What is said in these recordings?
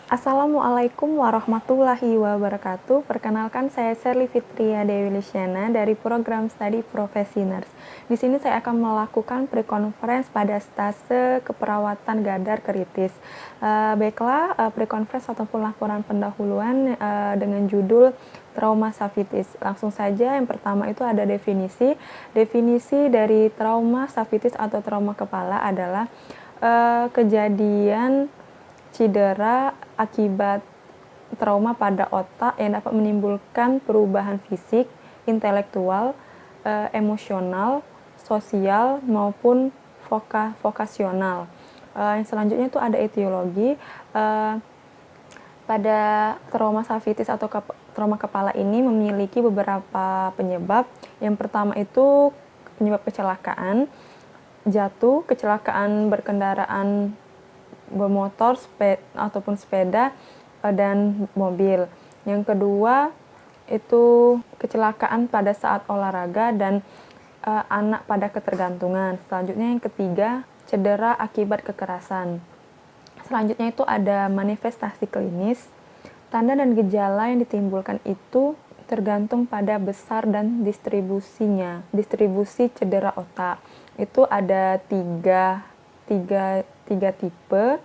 Assalamualaikum warahmatullahi wabarakatuh. Perkenalkan, saya Sherly Fitria Dewi Lisyana dari program studi Profesi Nurse. Di sini saya akan melakukan pre-conference pada stase keperawatan gadar kritis. Baiklah, pre-conference ataupun laporan pendahuluan dengan judul trauma safitis. Langsung saja, yang pertama itu ada definisi. Definisi dari trauma safitis atau trauma kepala adalah kejadian cedera akibat trauma pada otak yang dapat menimbulkan perubahan fisik, intelektual, emosional, sosial maupun vokasional. Yang selanjutnya itu ada etiologi. Pada trauma safitis atau trauma kepala ini memiliki beberapa penyebab. Yang pertama itu penyebab kecelakaan, jatuh, kecelakaan berkendaraan bermotor ataupun sepeda dan mobil. Yang kedua itu kecelakaan pada saat olahraga dan anak pada ketergantungan. Selanjutnya yang ketiga, cedera akibat kekerasan. Selanjutnya itu ada manifestasi klinis. Tanda dan gejala yang ditimbulkan itu tergantung pada besar dan distribusinya. Distribusi cedera otak itu ada tiga tipe.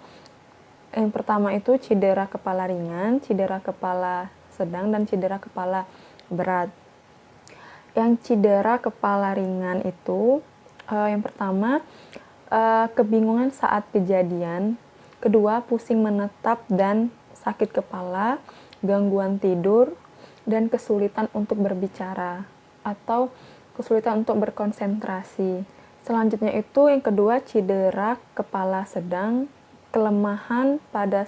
Yang pertama itu cedera kepala ringan, cedera kepala sedang, dan cedera kepala berat. Yang cedera kepala ringan itu yang pertama kebingungan saat kejadian, kedua pusing menetap dan sakit kepala, gangguan tidur, dan kesulitan untuk berbicara atau kesulitan untuk berkonsentrasi. Selanjutnya itu yang kedua cedera kepala sedang, kelemahan pada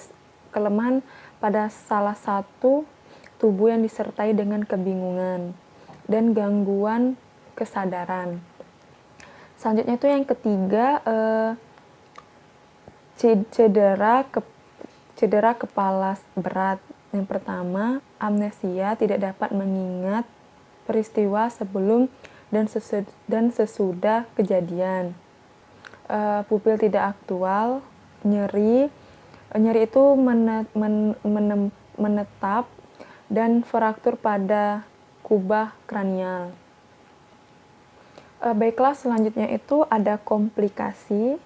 salah satu tubuh yang disertai dengan kebingungan dan gangguan kesadaran. Selanjutnya itu yang ketiga cedera kepala berat. Yang pertama amnesia, tidak dapat mengingat peristiwa sebelum dan sesudah kejadian. Pupil tidak aktual, nyeri itu menetap, dan fraktur pada kubah kranial. Baiklah, selanjutnya itu ada komplikasi.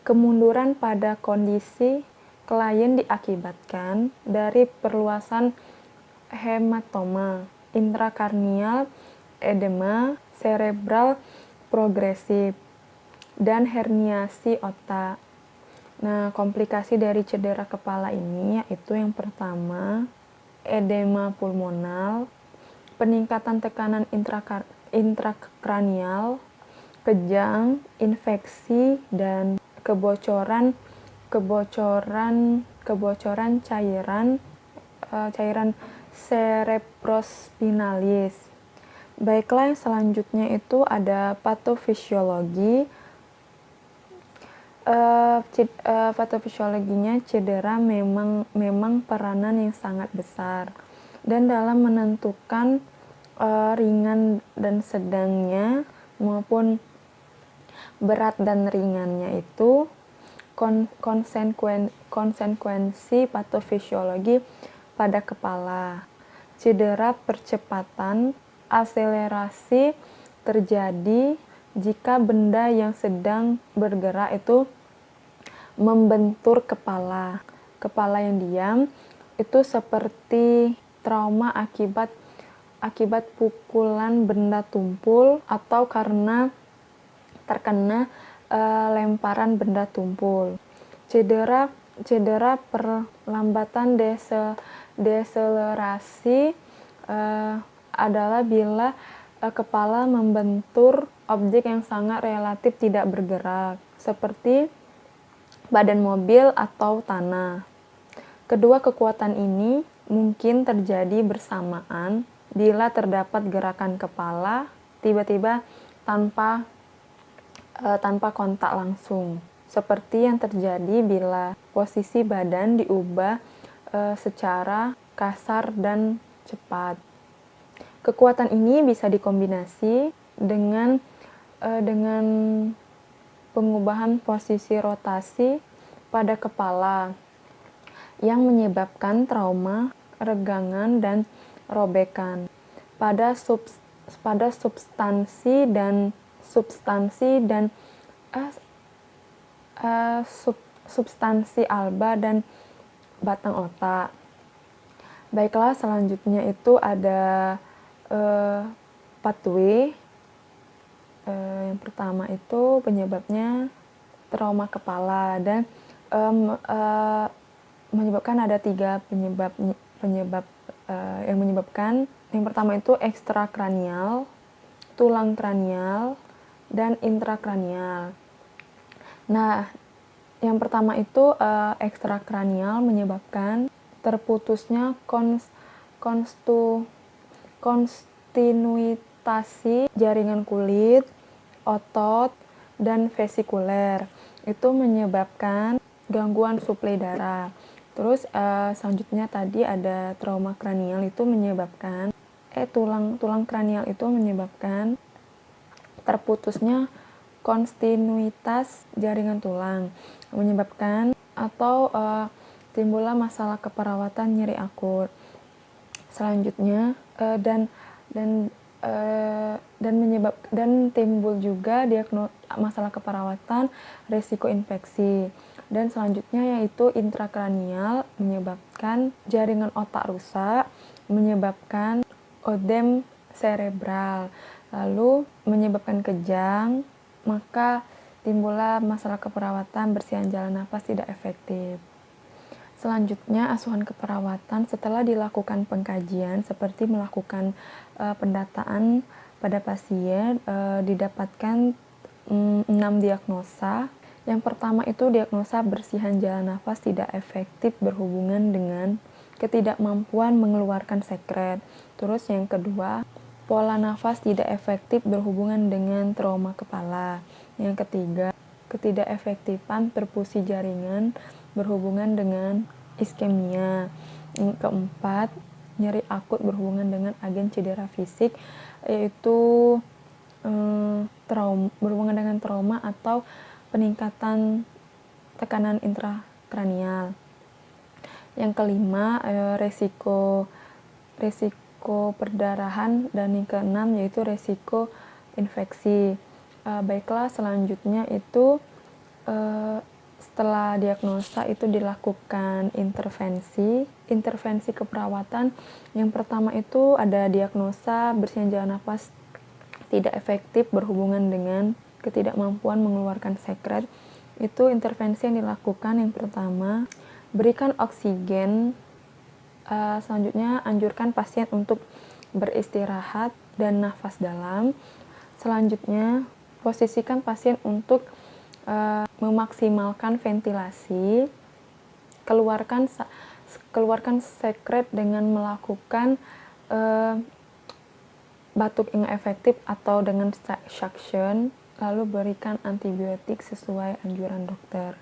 Kemunduran pada kondisi klien diakibatkan dari perluasan hematoma intrakarnial, edema cerebral progresif, dan herniasi otak. Nah, komplikasi dari cedera kepala ini yaitu yang pertama, edema pulmonal, peningkatan tekanan intrakranial, kejang, infeksi, dan kebocoran cairan cerebrospinalis. Baiklah, yang selanjutnya itu ada patofisiologi. Patofisiologinya, cedera memang peranan yang sangat besar dan dalam menentukan ringan dan sedangnya maupun berat dan ringannya itu konsekuensi patofisiologi pada kepala. Cedera percepatan akselerasi terjadi jika benda yang sedang bergerak itu membentur kepala. Kepala yang diam itu seperti trauma akibat pukulan benda tumpul atau karena terkena lemparan benda tumpul. Cedera perlambatan deselerasi adalah bila kepala membentur objek yang sangat relatif tidak bergerak, seperti badan mobil atau tanah. Kedua kekuatan ini mungkin terjadi bersamaan bila terdapat gerakan kepala tiba-tiba tanpa kontak langsung, seperti yang terjadi bila posisi badan diubah secara kasar dan cepat. Kekuatan ini bisa dikombinasi dengan pengubahan posisi rotasi pada kepala yang menyebabkan trauma, regangan, dan robekan pada substansi dan substansi alba dan batang otak. Baiklah, selanjutnya itu ada pathway. Yang pertama itu penyebabnya trauma kepala, dan menyebabkan ada 3 penyebab yang menyebabkan. Yang pertama itu ekstrakranial, tulang kranial, dan intrakranial. Nah, yang pertama itu ekstrakranial menyebabkan terputusnya kontinuitas jaringan kulit, otot, dan vesikuler. Itu menyebabkan gangguan suplai darah. Terus selanjutnya tadi ada trauma kranial, itu menyebabkan tulang kranial itu menyebabkan terputusnya kontinuitas jaringan tulang, menyebabkan atau timbullah masalah keperawatan nyeri akut. Selanjutnya dan timbul juga masalah keperawatan risiko infeksi. Dan selanjutnya yaitu intrakranial, menyebabkan jaringan otak rusak, menyebabkan odem cerebral, lalu menyebabkan kejang, maka timbullah masalah keperawatan bersihan jalan nafas tidak efektif. Selanjutnya, asuhan keperawatan setelah dilakukan pengkajian seperti melakukan pendataan pada pasien, didapatkan 6 diagnosa. Yang pertama itu diagnosa bersihan jalan nafas tidak efektif berhubungan dengan ketidakmampuan mengeluarkan sekret. Terus yang kedua, pola nafas tidak efektif berhubungan dengan trauma kepala. Yang ketiga, ketidakefektifan perfusi jaringan berhubungan dengan iskemia. Yang keempat, nyeri akut berhubungan dengan agen cedera fisik, yaitu berhubungan dengan trauma atau peningkatan tekanan intrakranial. Yang kelima, resiko perdarahan, dan yang keenam yaitu resiko infeksi. Baiklah, selanjutnya itu setelah diagnosa itu dilakukan intervensi keperawatan. Yang pertama itu ada diagnosa bersihan jalan nafas tidak efektif berhubungan dengan ketidakmampuan mengeluarkan sekret. Itu intervensi yang dilakukan. Yang pertama, berikan oksigen. Selanjutnya, anjurkan pasien untuk beristirahat dan nafas dalam. Selanjutnya, posisikan pasien untuk memaksimalkan ventilasi. Keluarkan sekret dengan melakukan batuk yang efektif atau dengan suction. Lalu berikan antibiotik sesuai anjuran dokter.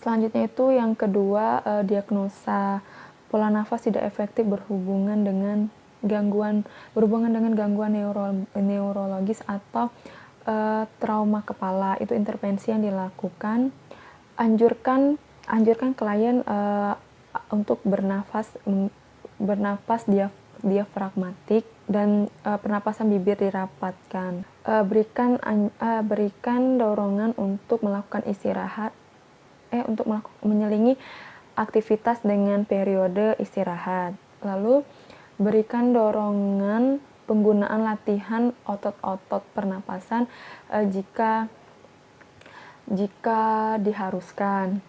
Selanjutnya itu yang kedua, diagnosa pola nafas tidak efektif berhubungan dengan gangguan neurologis atau trauma kepala. Itu intervensi yang dilakukan. Anjurkan klien untuk bernafas diafragmatik dan pernapasan bibir dirapatkan. Berikan dorongan untuk melakukan istirahat, menyelingi aktivitas dengan periode istirahat. Lalu berikan dorongan penggunaan latihan otot-otot pernapasan jika diharuskan.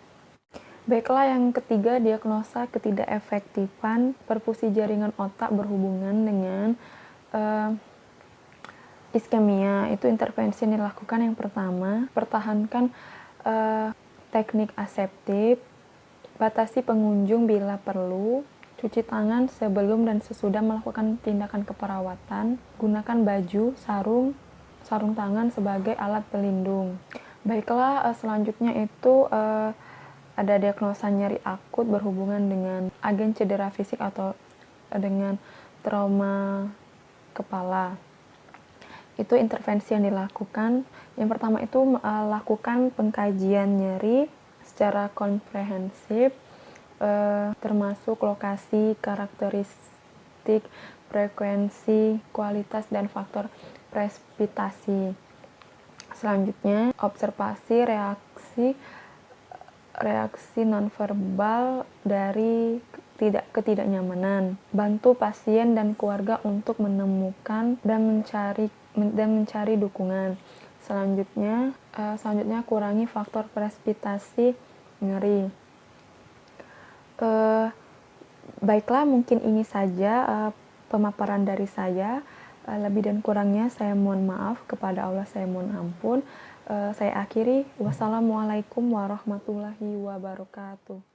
Baiklah, yang ketiga, diagnosa ketidakefektifan perfusi jaringan otak berhubungan dengan iskemia. Itu intervensi yang dilakukan. Yang pertama, pertahankan teknik aseptif, batasi pengunjung bila perlu, cuci tangan sebelum dan sesudah melakukan tindakan keperawatan, gunakan baju, sarung tangan sebagai alat pelindung. Baiklah, selanjutnya itu ada diagnosa nyeri akut berhubungan dengan agen cedera fisik atau dengan trauma kepala. Itu intervensi yang dilakukan. Yang pertama itu lakukan pengkajian nyeri secara komprehensif. termasuk lokasi, karakteristik, frekuensi, kualitas, dan faktor presipitasi. Selanjutnya, observasi reaksi nonverbal dari ketidaknyamanan. Bantu pasien dan keluarga untuk menemukan dan mencari dukungan. Selanjutnya kurangi faktor presipitasi nyeri. Baiklah, mungkin ini saja pemaparan dari saya. Lebih dan kurangnya saya mohon maaf, kepada Allah saya mohon ampun. Saya akhiri, wassalamualaikum warahmatullahi wabarakatuh.